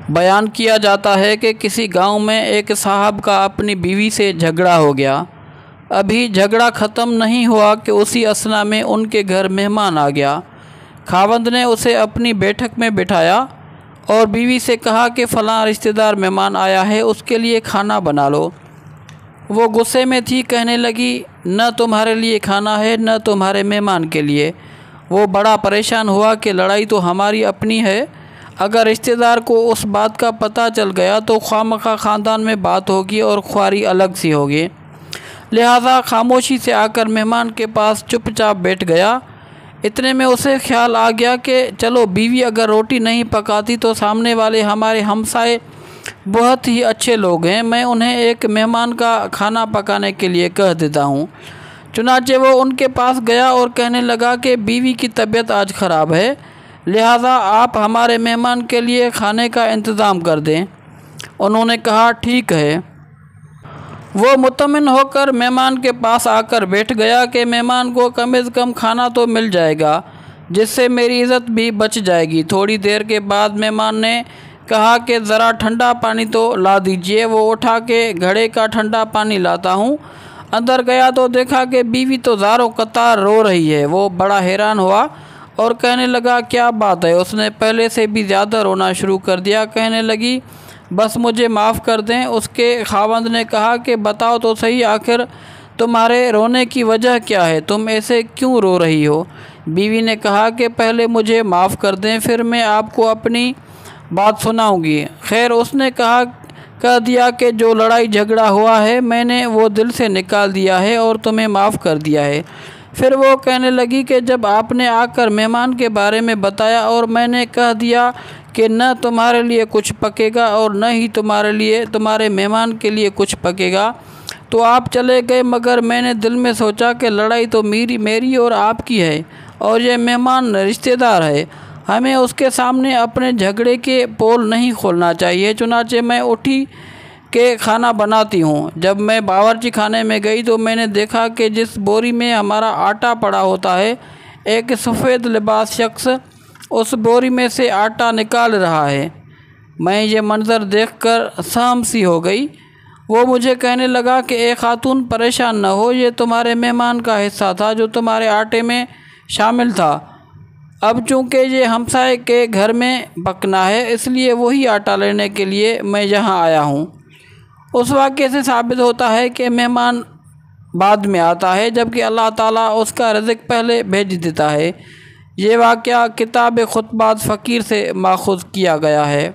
بیان کیا جاتا ہے کہ کسی گاؤں میں ایک صاحب کا اپنی بیوی سے جھگڑا ہو گیا۔ ابھی جھگڑا ختم نہیں ہوا کہ اسی اثنا میں ان کے گھر مہمان آ گیا۔ خاوند نے اسے اپنی بیٹھک میں بٹھایا اور بیوی سے کہا کہ فلاں رشتہ دار مہمان آیا ہے، اس کے لیے کھانا بنا لو۔ وہ غصے میں تھی، کہنے لگی نہ تمہارے لیے کھانا ہے نہ تمہارے مہمان کے لیے۔ وہ بڑا پریشان ہوا کہ لڑائی تو ہماری اپنی ہے، اگر رشتہ دار کو اس بات کا پتہ چل گیا تو خواہ خاندان میں بات ہوگی اور خواری الگ سی ہوگی۔ لہٰذا خاموشی سے آ کر مہمان کے پاس چپ چاپ بیٹھ گیا۔ اتنے میں اسے خیال آ گیا کہ چلو بیوی اگر روٹی نہیں پکاتی تو سامنے والے ہمارے ہمسائے بہت ہی اچھے لوگ ہیں، میں انہیں ایک مہمان کا کھانا پکانے کے لیے کہہ دیتا ہوں۔ چنانچہ وہ ان کے پاس گیا اور کہنے لگا کہ بیوی کی طبیعت آج خراب ہے، لہٰذا آپ ہمارے مہمان کے لیے کھانے کا انتظام کر دیں۔ انہوں نے کہا ٹھیک ہے۔ وہ مطمئن ہو کر مہمان کے پاس آ کر بیٹھ گیا کہ مہمان کو کم از کم کھانا تو مل جائے گا، جس سے میری عزت بھی بچ جائے گی۔ تھوڑی دیر کے بعد مہمان نے کہا کہ ذرا ٹھنڈا پانی تو لا دیجئے۔ وہ اٹھا کے گھڑے کا ٹھنڈا پانی لاتا ہوں۔ اندر گیا تو دیکھا کہ بیوی تو زاروں قطار رو رہی ہے۔ وہ بڑا حیران ہوا اور کہنے لگا کیا بات ہے؟ اس نے پہلے سے بھی زیادہ رونا شروع کر دیا۔ کہنے لگی بس مجھے معاف کر دیں۔ اس کے خاوند نے کہا کہ بتاؤ تو صحیح، آخر تمہارے رونے کی وجہ کیا ہے؟ تم ایسے کیوں رو رہی ہو؟ بیوی نے کہا کہ پہلے مجھے معاف کر دیں، پھر میں آپ کو اپنی بات سناؤں گی۔ خیر، اس نے کہہ دیا کہ جو لڑائی جھگڑا ہوا ہے میں نے وہ دل سے نکال دیا ہے اور تمہیں معاف کر دیا ہے۔ پھر وہ کہنے لگی کہ جب آپ نے آ کر مہمان کے بارے میں بتایا اور میں نے کہہ دیا کہ نہ تمہارے لیے کچھ پکے گا اور نہ ہی تمہارے مہمان کے لیے کچھ پکے گا تو آپ چلے گئے، مگر میں نے دل میں سوچا کہ لڑائی تو میری اور آپ کی ہے اور یہ مہمان رشتہ دار ہے، ہمیں اس کے سامنے اپنے جھگڑے کے پول نہیں کھولنا چاہیے۔ چنانچہ میں اٹھی کہ کھانا بناتی ہوں۔ جب میں باورچی خانے میں گئی تو میں نے دیکھا کہ جس بوری میں ہمارا آٹا پڑا ہوتا ہے، ایک سفید لباس شخص اس بوری میں سے آٹا نکال رہا ہے۔ میں یہ منظر دیکھ کر سہم سی ہو گئی۔ وہ مجھے کہنے لگا کہ اے خاتون پریشان نہ ہو، یہ تمہارے مہمان کا حصہ تھا جو تمہارے آٹے میں شامل تھا۔ اب چونکہ یہ ہمسائے کے گھر میں پکنا ہے اس لیے وہی آٹا لینے کے لیے میں یہاں آیا ہوں۔ اس واقعے سے ثابت ہوتا ہے کہ مہمان بعد میں آتا ہے جبکہ اللہ تعالیٰ اس کا رزق پہلے بھیج دیتا ہے۔ یہ واقعہ کتاب خطبات فقیر سے ماخوذ کیا گیا ہے۔